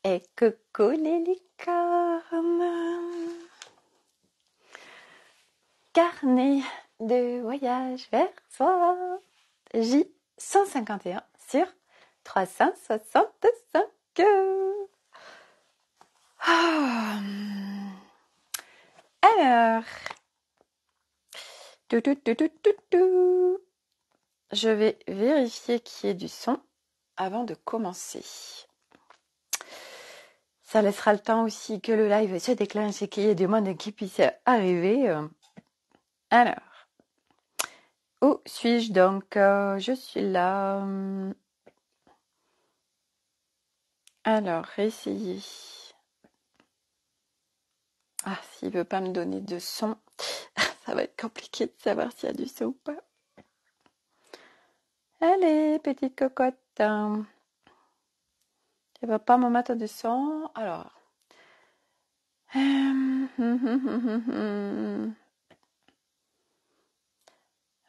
Et coucou les licornes. Carnet de voyage vers soi. J151 sur 365. Ah. Alors, je vais vérifier qu'il y ait du son avant de commencer. Ça laissera le temps aussi que le live se déclenche et qu'il y ait du monde qui puisse arriver. Alors, où suis-je donc? Je suis là. Alors, essayer. Ah, s'il veut pas me donner de son, ça va être compliqué de savoir s'il y a du son ou pas. Allez, petite cocotte. Il va pas me mettre de son. Alors.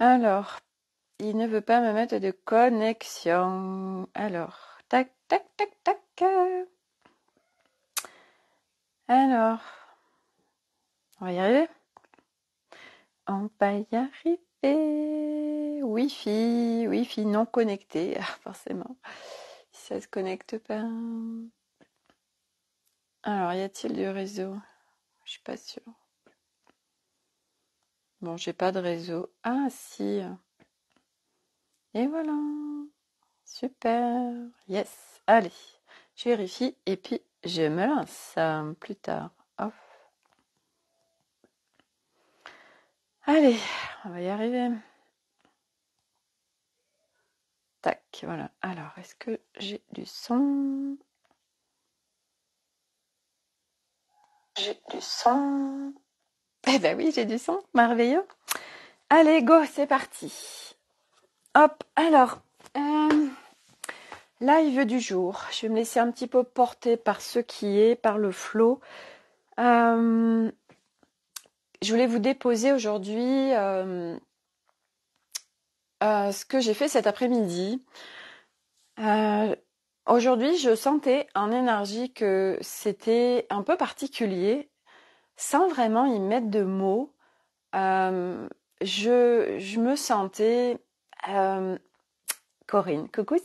Alors, il ne veut pas me mettre de connexion. Alors, tac, tac, tac, tac. Alors, on va y arriver. On va y arriver. Wi-Fi non connecté, forcément. Si ça se connecte pas. Alors, y a-t-il du réseau? Je suis pas sûre. Bon, j'ai pas de réseau. Ah, si. Et voilà. Super. Yes. Allez, je vérifie et puis je me lance plus tard. Off. Allez, on va y arriver. Tac, voilà. Alors, est-ce que j'ai du son? J'ai du son. Eh ben oui, j'ai du son. Merveilleux. Allez, go, c'est parti. Hop, alors, live du jour. Je vais me laisser un petit peu porter par ce qui est, par le flow. Je voulais vous déposer aujourd'hui ce que j'ai fait cet après-midi. Aujourd'hui, je sentais en énergie que c'était un peu particulier, sans vraiment y mettre de mots. Je me sentais... Corinne, coucou,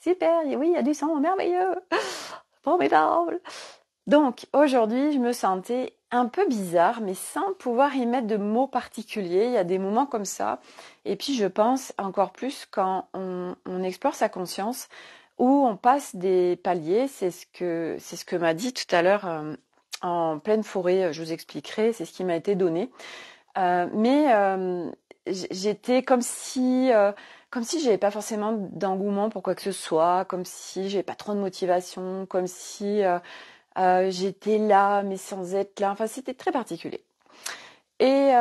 super, oui, il y a du son, merveilleux, formidable. Donc, aujourd'hui, je me sentais un peu bizarre, mais sans pouvoir y mettre de mots particuliers. Il y a des moments comme ça. Et puis, je pense encore plus quand on explore sa conscience, où on passe des paliers. C'est ce que m'a dit tout à l'heure en pleine forêt. Je vous expliquerai. C'est ce qui m'a été donné. Mais j'étais comme si j'avais pas forcément d'engouement pour quoi que ce soit, comme si j'avais pas trop de motivation, comme si j'étais là mais sans être là. Enfin, c'était très particulier. Et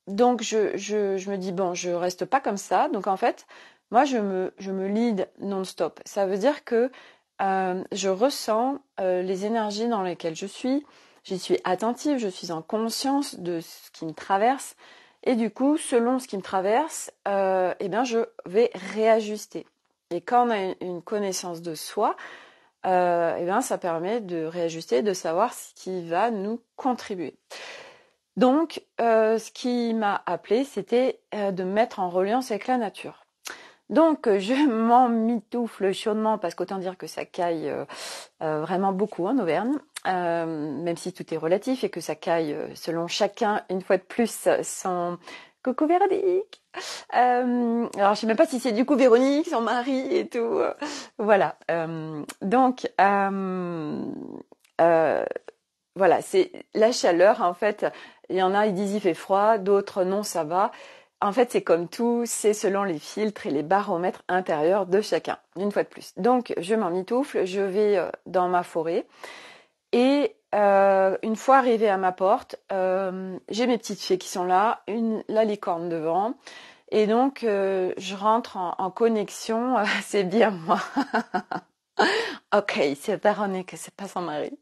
donc je me dis bon, je reste pas comme ça. Donc en fait, moi je me lead non-stop. Ça veut dire que je ressens les énergies dans lesquelles je suis. J'y suis attentive, je suis en conscience de ce qui me traverse. Et du coup, selon ce qui me traverse, eh bien, je vais réajuster. Et quand on a une connaissance de soi, eh bien, ça permet de réajuster, de savoir ce qui va nous contribuer. Donc, ce qui m'a appelé, c'était de me mettre en reliance avec la nature. Donc, je m'en mitoufle chaudement parce qu'autant dire que ça caille vraiment beaucoup en Auvergne, même si tout est relatif et que ça caille selon chacun, une fois de plus, son coucou Véronique. Alors, je sais même pas si c'est du coup Véronique, son mari et tout. Voilà. Donc, voilà, c'est la chaleur, en fait. Il y en a, ils disent il fait froid, d'autres non, ça va. En fait, c'est comme tout, c'est selon les filtres et les baromètres intérieurs de chacun, une fois de plus. Donc, je m'en mitoufle, je vais dans ma forêt. Et une fois arrivée à ma porte, j'ai mes petites filles qui sont là, la licorne devant. Et donc, je rentre en connexion, c'est bien moi. Ok, c'est Véronique, c'est pas son mari.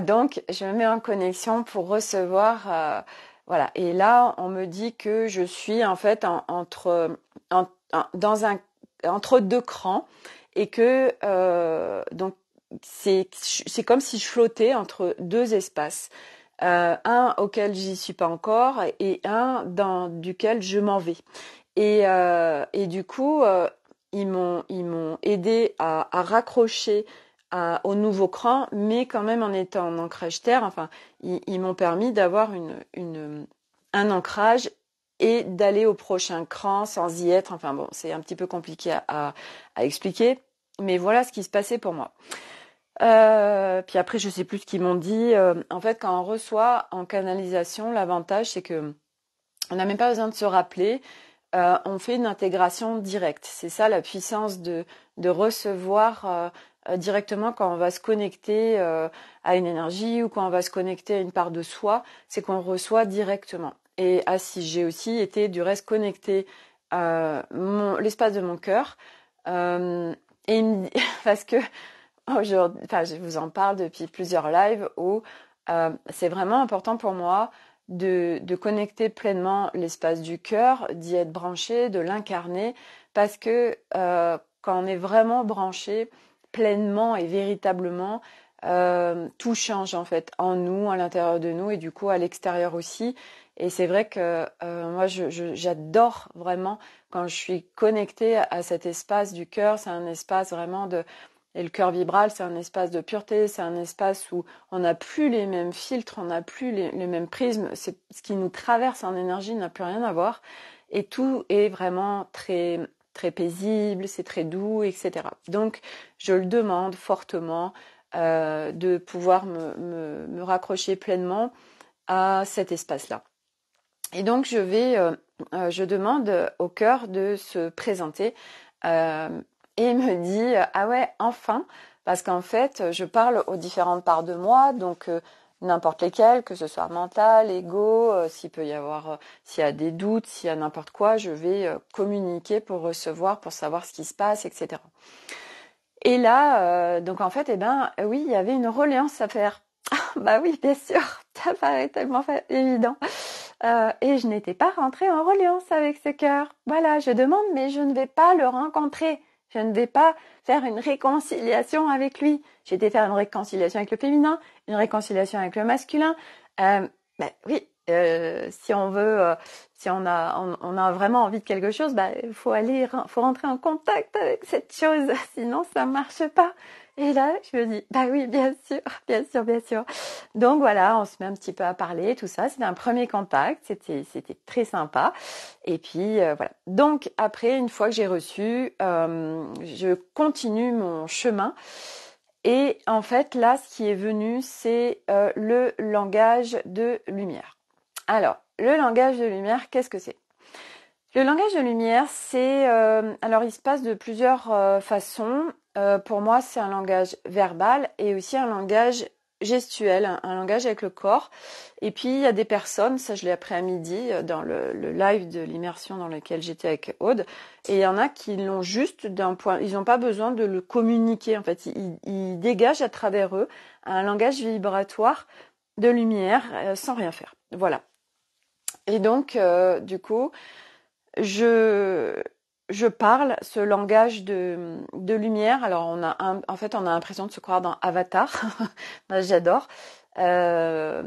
Donc, je me mets en connexion pour recevoir... voilà. Et là, on me dit que je suis en fait entre deux crans et que donc c'est comme si je flottais entre deux espaces, un auquel j'y suis pas encore et un dans duquel je m'en vais. Et du coup, ils m'ont aidé à raccrocher au nouveau cran, mais quand même en étant en ancrage terre. Enfin, ils m'ont permis d'avoir un ancrage et d'aller au prochain cran sans y être. Enfin bon, c'est un petit peu compliqué à expliquer, mais voilà ce qui se passait pour moi. Puis après, je sais plus ce qu'ils m'ont dit. En fait, quand on reçoit en canalisation, l'avantage, c'est que on n'a même pas besoin de se rappeler. On fait une intégration directe. C'est ça la puissance de recevoir directement quand on va se connecter à une énergie ou quand on va se connecter à une part de soi, c'est qu'on reçoit directement. Et si j'ai aussi été du reste connectée à l'espace de mon cœur. Et parce que aujourd'hui, enfin, je vous en parle depuis plusieurs lives où c'est vraiment important pour moi de connecter pleinement l'espace du cœur, d'y être branché, de l'incarner, parce que quand on est vraiment branché pleinement et véritablement, tout change en fait en nous, à l'intérieur de nous et du coup à l'extérieur aussi. Et c'est vrai que moi j'adore vraiment quand je suis connectée à cet espace du cœur. C'est un espace vraiment et le cœur vibral, c'est un espace de pureté, c'est un espace où on n'a plus les mêmes filtres, on n'a plus les mêmes prismes. Ce qui nous traverse en énergie n'a plus rien à voir. Et tout est vraiment très, très paisible, c'est très doux, etc. Donc, je le demande fortement de pouvoir me raccrocher pleinement à cet espace-là. Et donc, je demande au cœur de se présenter. Et il me dit ah ouais, enfin, parce qu'en fait je parle aux différentes parts de moi, donc n'importe lesquelles, que ce soit mental, ego, s'il peut y avoir s'il y a des doutes, s'il y a n'importe quoi, je vais communiquer pour recevoir, pour savoir ce qui se passe, etc. Et là donc en fait oui, il y avait une reliance à faire. Bah oui, bien sûr, ça paraît tellement évident. Et je n'étais pas rentrée en reliance avec ce cœur. Voilà, je demande, mais je ne vais pas le rencontrer. Je ne vais pas faire une réconciliation avec lui. J'ai été faire une réconciliation avec le féminin, une réconciliation avec le masculin. Oui, si on veut, si on a vraiment envie de quelque chose, faut rentrer en contact avec cette chose. Sinon, ça marche pas. Et là, je me dis, bah oui, bien sûr, bien sûr, bien sûr. Donc voilà, on se met un petit peu à parler, tout ça. C'était un premier contact, c'était très sympa. Et puis voilà. Donc après, une fois que j'ai reçu, je continue mon chemin. Et en fait, là, ce qui est venu, c'est le langage de lumière. Alors, le langage de lumière, qu'est-ce que c'est ? Le langage de lumière, c'est... alors, il se passe de plusieurs façons. Pour moi, c'est un langage verbal et aussi un langage gestuel, un langage avec le corps. Et puis, il y a des personnes, ça je l'ai appris à midi dans le live de l'immersion dans lequel j'étais avec Aude, et il y en a qui l'ont juste d'un point... Ils n'ont pas besoin de le communiquer, en fait. Ils dégagent à travers eux un langage vibratoire de lumière sans rien faire. Voilà. Et donc, du coup... Je parle ce langage de lumière. Alors, en fait, on a l'impression de se croire dans Avatar. Moi, j'adore. Euh,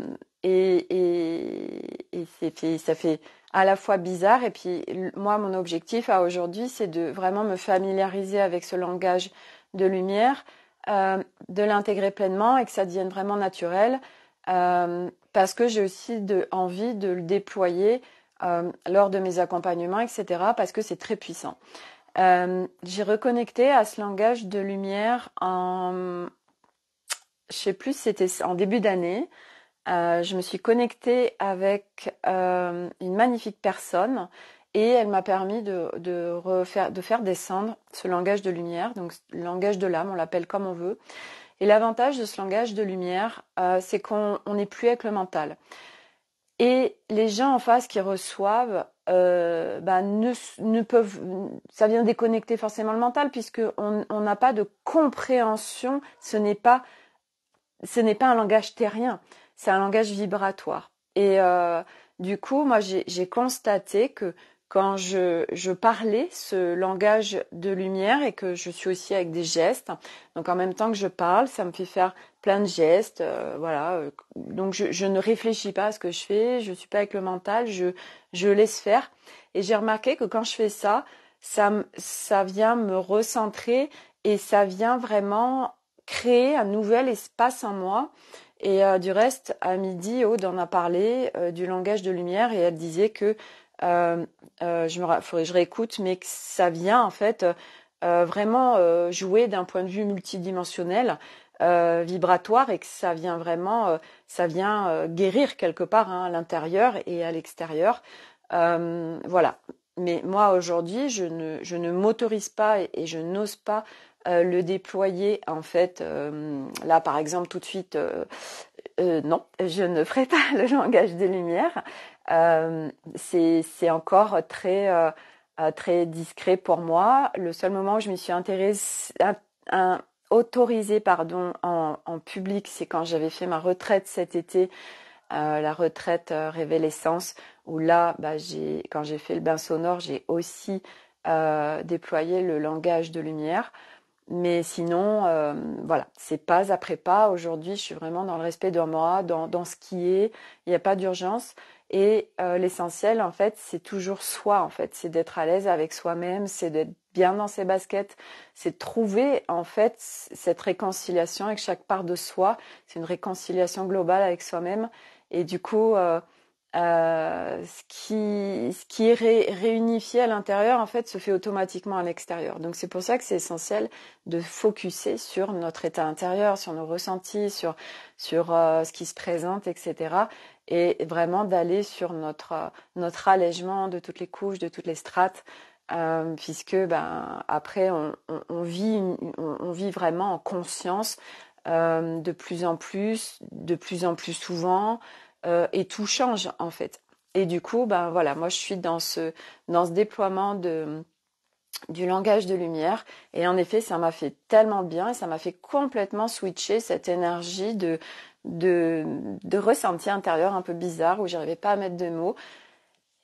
ça fait à la fois bizarre. Et puis, moi, mon objectif aujourd'hui, c'est de vraiment me familiariser avec ce langage de lumière, de l'intégrer pleinement et que ça devienne vraiment naturel. Parce que j'ai aussi envie de le déployer lors de mes accompagnements, etc., parce que c'est très puissant. J'ai reconnecté à ce langage de lumière je sais plus, c'était en début d'année. Je me suis connectée avec une magnifique personne et elle m'a permis de faire descendre ce langage de lumière, donc le langage de l'âme, on l'appelle comme on veut. Et l'avantage de ce langage de lumière, c'est qu'on n'est plus avec le mental. Et les gens en face qui reçoivent ne peuvent, ça vient déconnecter forcément le mental puisque on n'a pas de compréhension. Ce n'est pas un langage terrien, c'est un langage vibratoire. Et du coup, moi, j'ai constaté que quand je parlais ce langage de lumière et que je suis aussi avec des gestes. Donc en même temps que je parle, ça me fait faire plein de gestes, voilà. Donc je ne réfléchis pas à ce que je fais, je suis pas avec le mental, je laisse faire. Et j'ai remarqué que quand je fais ça, ça vient me recentrer et ça vient vraiment créer un nouvel espace en moi. Et du reste, à midi, Aude en a parlé du langage de lumière et elle disait que faudrait que je réécoute, mais que ça vient en fait vraiment jouer d'un point de vue multidimensionnel, vibratoire, et que ça vient vraiment, ça vient guérir quelque part, hein, à l'intérieur et à l'extérieur. Voilà. Mais moi aujourd'hui, je ne m'autorise pas et je n'ose pas le déployer en fait. Là, par exemple, tout de suite, non, je ne ferai pas le langage des lumières. C'est encore très discret pour moi. Le seul moment où je me suis autorisée pardon, en public, c'est quand j'avais fait ma retraite cet été, la retraite Révélessence, où là, quand j'ai fait le bain sonore, j'ai aussi déployé le langage de lumière. Mais sinon, voilà, c'est pas après pas. Aujourd'hui, je suis vraiment dans le respect de moi, dans ce qui est. Il n'y a pas d'urgence. Et l'essentiel, en fait, c'est toujours soi, en fait. C'est d'être à l'aise avec soi-même, c'est d'être bien dans ses baskets, c'est de trouver, en fait, cette réconciliation avec chaque part de soi. C'est une réconciliation globale avec soi-même. Et du coup, ce qui est réunifié à l'intérieur, en fait, se fait automatiquement à l'extérieur. Donc c'est pour ça que c'est essentiel de focuser sur notre état intérieur, sur nos ressentis, sur ce qui se présente, etc. Et vraiment d'aller sur notre allègement de toutes les couches, de toutes les strates, puisque après on vit vraiment en conscience, de plus en plus souvent. Et tout change en fait. Et du coup, voilà, moi je suis dans ce déploiement du langage de lumière. Et en effet, ça m'a fait tellement bien et ça m'a fait complètement switcher cette énergie de ressenti intérieur un peu bizarre où j'arrivais pas à mettre de mots.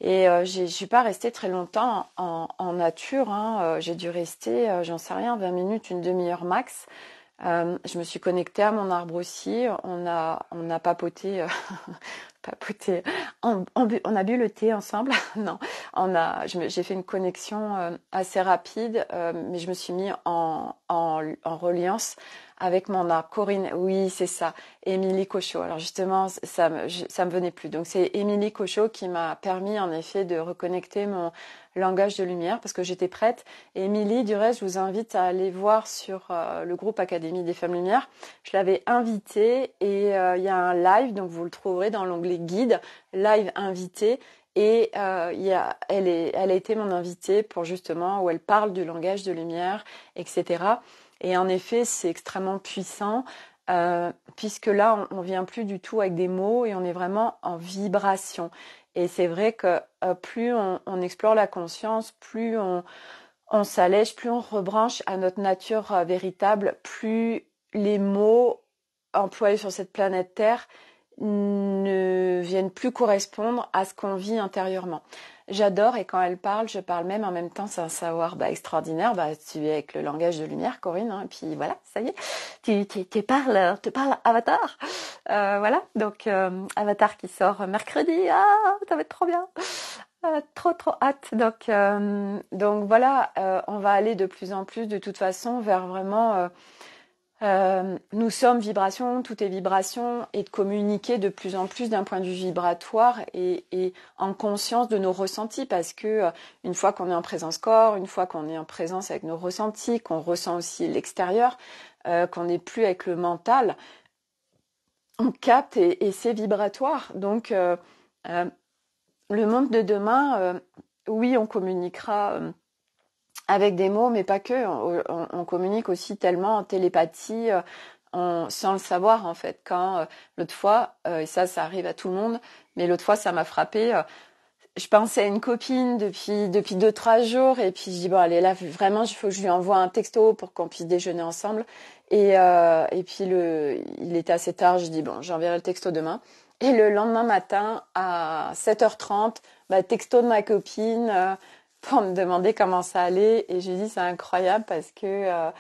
Et je suis pas restée très longtemps en nature, hein. J'ai dû rester, j'en sais rien, 20 minutes, une demi-heure max. Je me suis connectée à mon arbre aussi. On a papoté, papoté. On a bu le thé ensemble. Non, j'ai fait une connexion assez rapide, mais je me suis mis en reliance avec mon arbre. Corinne, oui, c'est ça. Émilie Cochot. Alors justement, ça me venait plus. Donc c'est Émilie Cochot qui m'a permis en effet de reconnecter mon langage de lumière parce que j'étais prête. Et Émilie, du reste, je vous invite à aller voir sur le groupe Académie des Femmes Lumière. Je l'avais invitée et il y a un live, donc vous le trouverez dans l'onglet guide, live invité. Et elle a été mon invitée pour justement où elle parle du langage de lumière, etc. Et en effet, c'est extrêmement puissant puisque là, on vient plus du tout avec des mots et on est vraiment en vibration. Et c'est vrai que plus on explore la conscience, plus on s'allège, plus on rebranche à notre nature véritable, plus les mots employés sur cette planète Terre ne viennent plus correspondre à ce qu'on vit intérieurement. J'adore et quand elle parle, je parle même en même temps, c'est un savoir extraordinaire. Tu es avec le langage de lumière, Corinne, hein, et puis voilà, ça y est, tu parles Avatar. Voilà, donc Avatar qui sort mercredi, ça va être trop bien. Trop hâte. Donc voilà, on va aller de plus en plus de toute façon vers vraiment nous sommes vibration, tout est vibration, et de communiquer de plus en plus d'un point de vue vibratoire et en conscience de nos ressentis, parce que une fois qu'on est en présence corps, une fois qu'on est en présence avec nos ressentis, qu'on ressent aussi l'extérieur, qu'on n'est plus avec le mental, on capte et c'est vibratoire. Donc le monde de demain, oui, on communiquera avec des mots, mais pas que. On communique aussi tellement en télépathie, sans le savoir en fait. Quand l'autre fois, et ça arrive à tout le monde, mais l'autre fois ça m'a frappée. Je pensais à une copine depuis 2-3 jours et puis je dis bon allez là vraiment il faut que je lui envoie un texto pour qu'on puisse déjeuner ensemble. Et puis il était assez tard, je dis bon j'enverrai le texto demain. Et le lendemain matin à 7h30, texto de ma copine pour me demander comment ça allait. Et je lui dis c'est incroyable parce que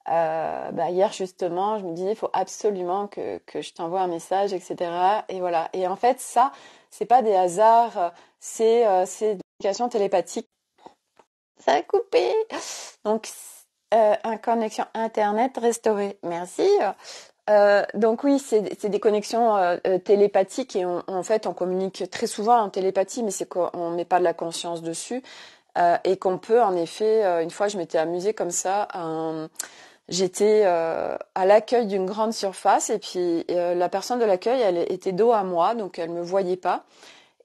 hier justement, je me disais il faut absolument que je t'envoie un message, etc. Et voilà. Et en fait ça, c'est pas des hasards, c'est de communication télépathique. Ça a coupé. Donc une connexion internet restaurée. Merci. Donc oui, c'est des connexions télépathiques et en fait on communique très souvent en télépathie, mais c'est qu'on met pas de la conscience dessus et qu'on peut en effet. Une fois, je m'étais amusée comme ça. J'étais à l'accueil d'une grande surface et puis la personne de l'accueil, elle était dos à moi, donc elle me voyait pas.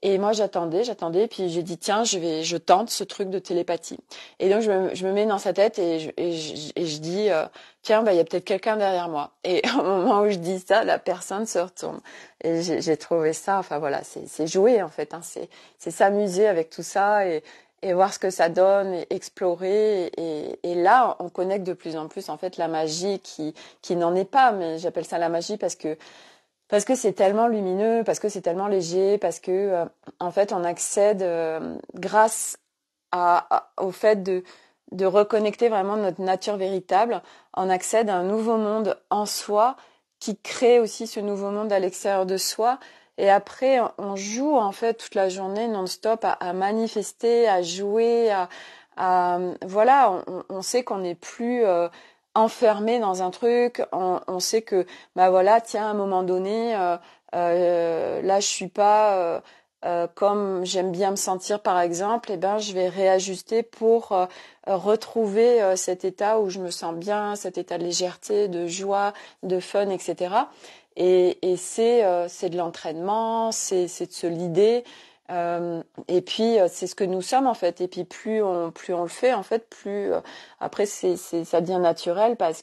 Et moi, j'attendais, puis j'ai dit, tiens, je tente ce truc de télépathie. Et donc, je me mets dans sa tête et je dis, tiens, il y a peut-être quelqu'un derrière moi. Et au moment où je dis ça, la personne se retourne. Et j'ai trouvé ça, enfin voilà, c'est jouer en fait, hein, c'est s'amuser avec tout ça et voir ce que ça donne, et explorer. Et là, on connecte de plus en plus en fait la magie qui n'en est pas, mais j'appelle ça la magie parce que c'est tellement lumineux, parce que c'est tellement léger, parce que en fait on accède grâce au fait de reconnecter vraiment notre nature véritable, on accède à un nouveau monde en soi qui crée aussi ce nouveau monde à l'extérieur de soi. Et après, on joue en fait toute la journée non-stop à manifester, à jouer, voilà, on sait qu'on n'est plus enfermé dans un truc. On sait que bah voilà, tiens, à un moment donné, là je suis pas comme j'aime bien me sentir par exemple, et ben je vais réajuster pour retrouver cet état où je me sens bien, cet état de légèreté, de joie, de fun, etc. Et c'est de l'entraînement, c'est de se leader. Et puis c'est ce que nous sommes en fait. Et puis plus on le fait en fait, plus après ça devient naturel parce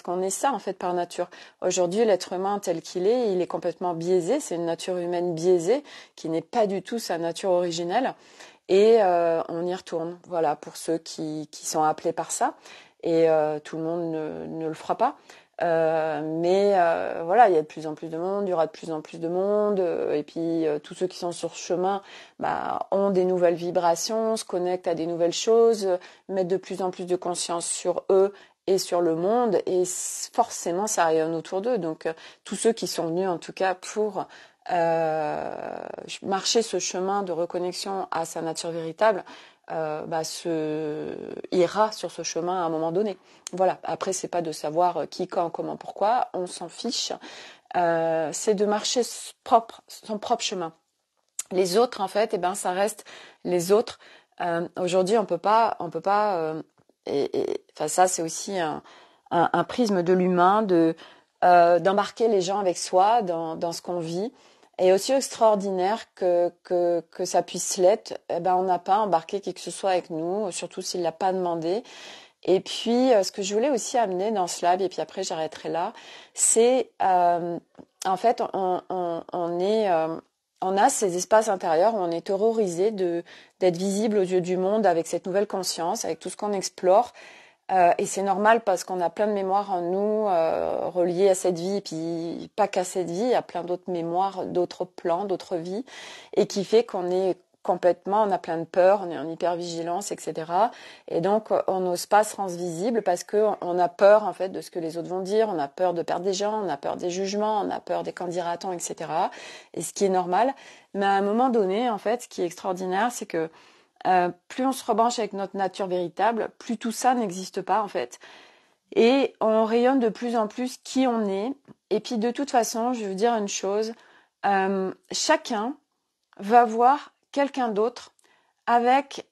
qu'on est ça en fait par nature. Aujourd'hui, l'être humain tel qu'il est, il est complètement biaisé. C'est une nature humaine biaisée qui n'est pas du tout sa nature originelle. Et on y retourne. Voilà pour ceux qui sont appelés par ça. Et tout le monde ne le fera pas. Mais voilà, il y a de plus en plus de monde, il y aura de plus en plus de monde, et puis tous ceux qui sont sur ce chemin ont des nouvelles vibrations, se connectent à des nouvelles choses, mettent de plus en plus de conscience sur eux et sur le monde, et forcément ça rayonne autour d'eux. Donc tous ceux qui sont venus en tout cas pour marcher ce chemin de reconnexion à sa nature véritable, ira sur ce chemin à un moment donné. Voilà. Après, c'est pas de savoir qui, quand, comment, pourquoi. On s'en fiche. C'est de marcher son propre chemin. Les autres, en fait, ça reste les autres. Aujourd'hui, on peut pas. Enfin, ça, c'est aussi un prisme de l'humain d'embarquer les gens avec soi dans ce qu'on vit. Et aussi extraordinaire que ça puisse l'être, on n'a pas embarqué qui que ce soit avec nous, surtout s'il l'a pas demandé. Et puis, ce que je voulais aussi amener dans ce lab, et puis après j'arrêterai là, c'est en fait on a ces espaces intérieurs où on est terrorisé d'être visible aux yeux du monde avec cette nouvelle conscience, avec tout ce qu'on explore. Et c'est normal parce qu'on a plein de mémoires en nous reliées à cette vie, et puis pas qu'à cette vie, il y a plein d'autres mémoires, d'autres plans, d'autres vies, et qui fait qu'on est complètement, on a plein de peurs, on est en hypervigilance, etc. Et donc on n'ose pas se rendre visible parce qu'on a peur en fait de ce que les autres vont dire, on a peur de perdre des gens, on a peur des jugements, on a peur des candidatons, etc. Et ce qui est normal. Mais à un moment donné, en fait, ce qui est extraordinaire, c'est que plus on se rebranche avec notre nature véritable, plus tout ça n'existe pas en fait. Et on rayonne de plus en plus qui on est. Et puis de toute façon, je veux dire une chose, chacun va voir quelqu'un d'autre avec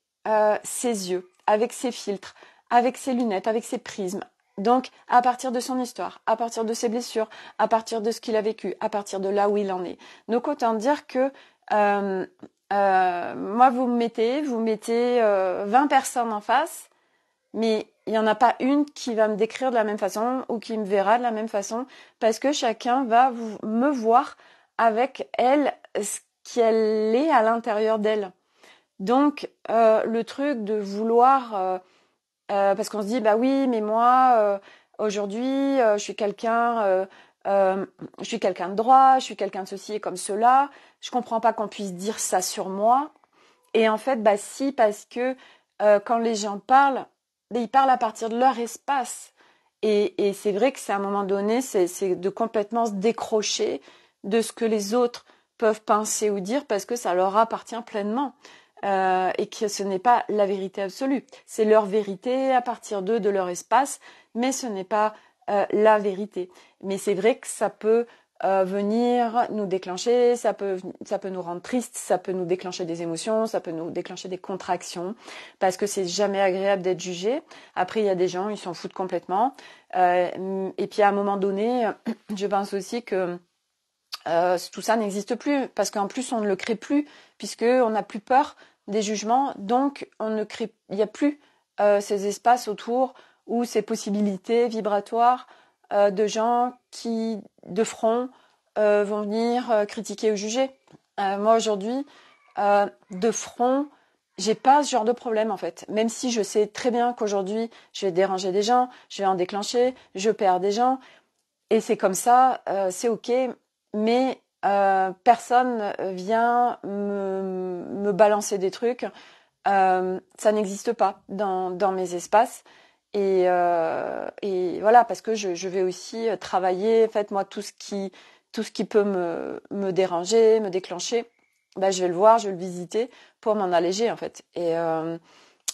ses yeux, avec ses filtres, avec ses lunettes, avec ses prismes. Donc, à partir de son histoire, à partir de ses blessures, à partir de ce qu'il a vécu, à partir de là où il en est. Donc, autant dire que moi, vous mettez 20 personnes en face, mais il n'y en a pas une qui va me décrire de la même façon ou qui me verra de la même façon, parce que chacun va me voir avec elle, ce qu'elle est à l'intérieur d'elle. Donc, le truc de vouloir... parce qu'on se dit, bah oui, mais moi, aujourd'hui, je suis quelqu'un de droit, je suis quelqu'un de ceci et comme cela. Je comprends pas qu'on puisse dire ça sur moi. Et en fait, bah si, parce que quand les gens parlent, bah, ils parlent à partir de leur espace. Et c'est vrai que c'est à un moment donné, c'est de complètement se décrocher de ce que les autres peuvent penser ou dire parce que ça leur appartient pleinement. Et que ce n'est pas la vérité absolue. C'est leur vérité à partir d'eux, de leur espace, mais ce n'est pas la vérité. Mais c'est vrai que ça peut venir nous déclencher, ça peut nous rendre tristes, ça peut nous déclencher des émotions, ça peut nous déclencher des contractions, parce que c'est jamais agréable d'être jugé. Après, il y a des gens, ils s'en foutent complètement. Et puis à un moment donné, je pense aussi que tout ça n'existe plus, parce qu'en plus on ne le crée plus, puisque on n'a plus peur des jugements, donc il n'y a plus ces espaces autour ou ces possibilités vibratoires de gens qui, de front, vont venir critiquer ou juger. Moi aujourd'hui, de front, j'ai pas ce genre de problème en fait. Même si je sais très bien qu'aujourd'hui, je vais déranger des gens, je vais en déclencher, je perds des gens, et c'est comme ça, c'est ok, mais personne vient me balancer des trucs. Ça n'existe pas dans mes espaces. Et voilà, parce que je vais aussi travailler, en fait, moi, tout ce qui peut me déranger, me déclencher, bah, je vais le voir, je vais le visiter pour m'en alléger, en fait. Et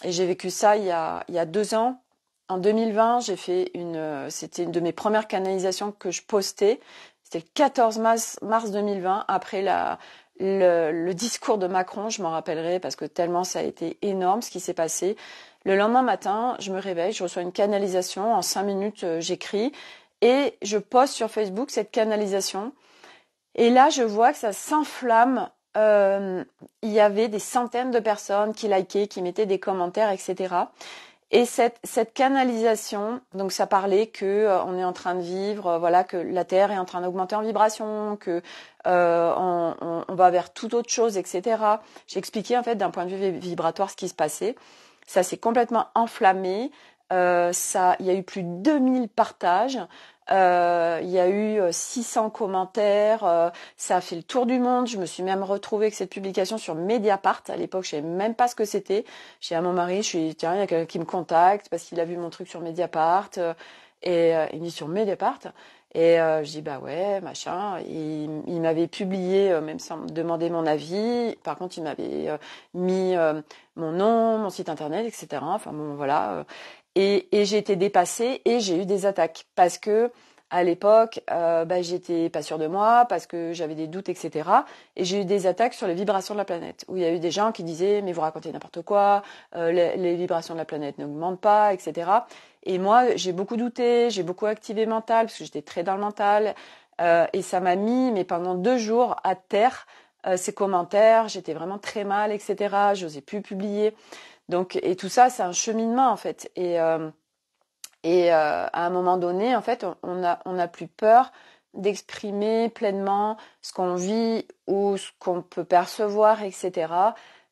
j'ai vécu ça il y a 2 ans. En 2020, c'était une de mes premières canalisations que je postais. C'était le 14 mars 2020, après le discours de Macron, je m'en rappellerai parce que tellement ça a été énorme ce qui s'est passé. Le lendemain matin, je me réveille, je reçois une canalisation, en 5 minutes j'écris et je poste sur Facebook cette canalisation. Et là, je vois que ça s'enflamme. Il y avait des centaines de personnes qui likaient, qui mettaient des commentaires, etc. Et cette canalisation, donc ça parlait que on est en train de vivre, voilà, que la Terre est en train d'augmenter en vibration, que on va vers toute autre chose, etc. J'ai expliqué en fait d'un point de vue vibratoire ce qui se passait. Ça s'est complètement enflammé. Il y a eu plus de 2000 partages. Il y a eu 600 commentaires, ça a fait le tour du monde. Je me suis même retrouvée avec cette publication sur Mediapart. À l'époque, je savais même pas ce que c'était. J'ai dit à mon mari, tiens, il y a quelqu'un qui me contacte parce qu'il a vu mon truc sur Mediapart. Il me dit sur Mediapart. Et je dis bah ouais, machin. Il m'avait publié, même sans me demander mon avis. Par contre, il m'avait mis mon nom, mon site internet, etc. Enfin bon, voilà. Et j'ai été dépassée et j'ai eu des attaques parce que à l'époque, bah, j'étais pas sûre de moi, parce que j'avais des doutes, etc. Et j'ai eu des attaques sur les vibrations de la planète, où il y a eu des gens qui disaient mais vous racontez n'importe quoi, les vibrations de la planète n'augmentent pas, etc. Et moi, j'ai beaucoup douté, j'ai beaucoup activé mental, parce que j'étais très dans le mental, et ça m'a mis, mais pendant 2 jours, à terre, ces commentaires, j'étais vraiment très mal, etc. J'osais plus publier. Donc, et tout ça, c'est un cheminement en fait. À un moment donné, en fait, on a plus peur d'exprimer pleinement ce qu'on vit ou ce qu'on peut percevoir, etc.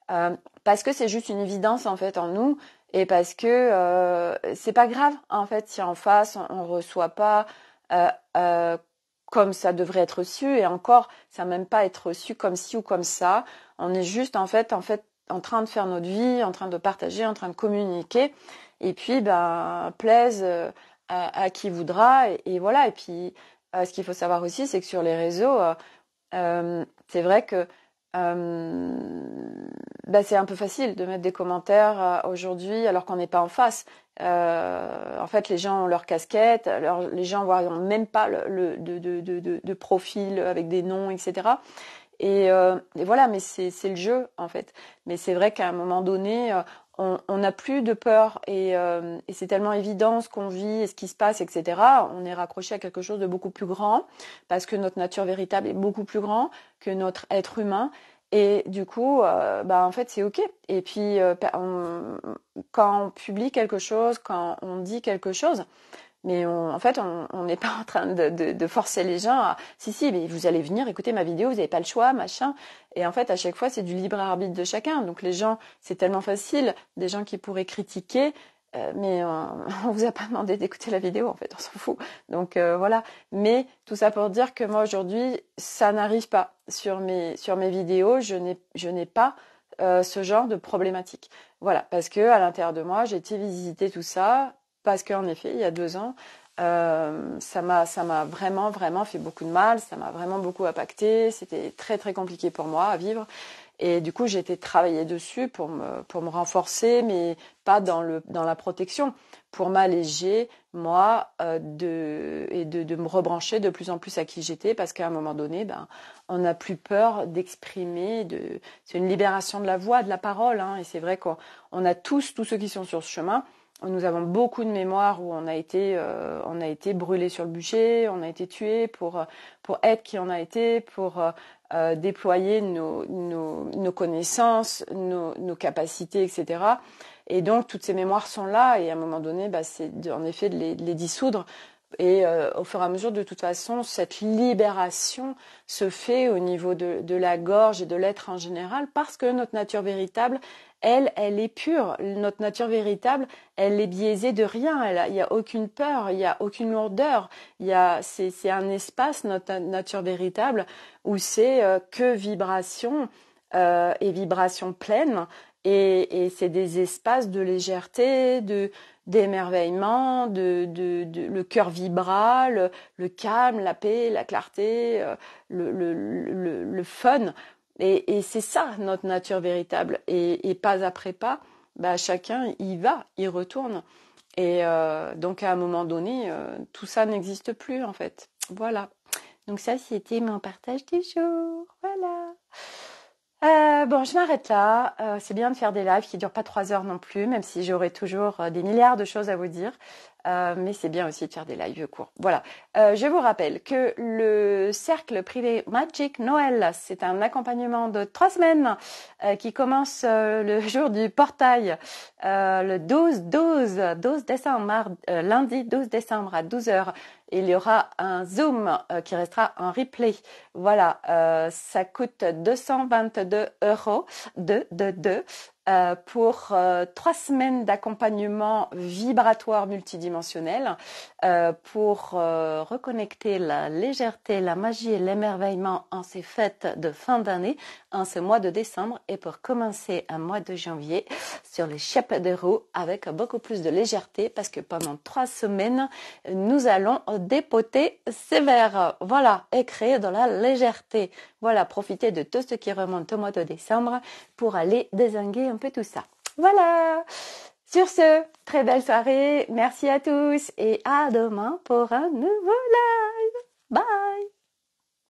Parce que c'est juste une évidence en fait en nous et parce que c'est pas grave en fait si en face on reçoit pas euh, euh, comme ça devrait être reçu et encore ça va même pas être reçu comme ci ou comme ça. On est juste en fait en train de faire notre vie, en train de partager, en train de communiquer. Et puis, ben, plaise à qui voudra. Et voilà. Et puis, ce qu'il faut savoir aussi, c'est que sur les réseaux, c'est vrai que ben, c'est un peu facile de mettre des commentaires aujourd'hui alors qu'on n'est pas en face. En fait, les gens ont leur casquette, les gens voient même pas de profil avec des noms, etc. Et voilà, mais c'est le jeu en fait. Mais c'est vrai qu'à un moment donné, on n'a plus de peur et c'est tellement évident ce qu'on vit et ce qui se passe, etc. On est raccroché à quelque chose de beaucoup plus grand parce que notre nature véritable est beaucoup plus grand que notre être humain. Et du coup, bah en fait, c'est ok. Et puis, quand on publie quelque chose, quand on dit quelque chose, mais en fait, on n'est pas en train de forcer les gens à si, mais vous allez venir écouter ma vidéo, vous n'avez pas le choix, machin. Et en fait, à chaque fois, c'est du libre arbitre de chacun. Donc les gens, c'est tellement facile, des gens qui pourraient critiquer, mais on vous a pas demandé d'écouter la vidéo, en fait, on s'en fout. Donc voilà. Mais tout ça pour dire que moi aujourd'hui, ça n'arrive pas sur mes vidéos. Je n'ai pas ce genre de problématique. Voilà, parce que à l'intérieur de moi, j'ai été visiter tout ça, parce qu'en effet, il y a 2 ans, ça m'a vraiment, vraiment fait beaucoup de mal, ça m'a vraiment beaucoup impacté, c'était très, très compliqué pour moi à vivre. Et du coup, j'ai été travailler dessus pour me renforcer, mais pas dans la protection, pour m'alléger, moi, de me rebrancher de plus en plus à qui j'étais, parce qu'à un moment donné, ben, on n'a plus peur d'exprimer, c'est une libération de la voix, de la parole, hein, et c'est vrai qu'on a tous ceux qui sont sur ce chemin, nous avons beaucoup de mémoires où on a été brûlé sur le bûcher, on a été tué pour être qui on a été, pour déployer nos connaissances, nos capacités, etc. Et donc, toutes ces mémoires sont là, et à un moment donné, bah, c'est en effet de les dissoudre. Et au fur et à mesure, de toute façon, cette libération se fait au niveau de la gorge et de l'être en général, parce que notre nature véritable, elle est pure. Notre nature véritable, elle est biaisée de rien. Il n'y a aucune peur, il n'y a aucune lourdeur. C'est un espace, notre nature véritable, où c'est que vibration et vibration pleine. Et c'est des espaces de légèreté, d'émerveillement, le cœur vibral, le calme, la paix, la clarté, le fun. Et c'est ça notre nature véritable. Et pas après pas, bah, chacun y va, y retourne. Et donc à un moment donné, tout ça n'existe plus en fait. Voilà. Donc ça, c'était mon partage du jour. Voilà. Bon, je m'arrête là. C'est bien de faire des lives qui durent pas 3 heures non plus, même si j'aurai toujours des milliards de choses à vous dire. Mais c'est bien aussi de faire des lives courts. Voilà. Je vous rappelle que le cercle privé Magic Noël, c'est un accompagnement de 3 semaines qui commence le jour du portail, le 12 décembre, lundi 12 décembre à 12 heures. Il y aura un Zoom qui restera en replay. Voilà, ça coûte 222 euros pour 3 semaines d'accompagnement vibratoire multidimensionnel pour reconnecter la légèreté, la magie et l'émerveillement en ces fêtes de fin d'année, en ce mois de décembre, et pour commencer un mois de janvier sur les chapeaux de roue avec beaucoup plus de légèreté, parce que pendant 3 semaines, nous allons dépoter sévère. Voilà, et créer de la légèreté. Voilà, profiter de tout ce qui remonte au mois de décembre pour aller dézinguer un peu tout ça. Voilà. Sur ce, très belle soirée. Merci à tous et à demain pour un nouveau live. Bye.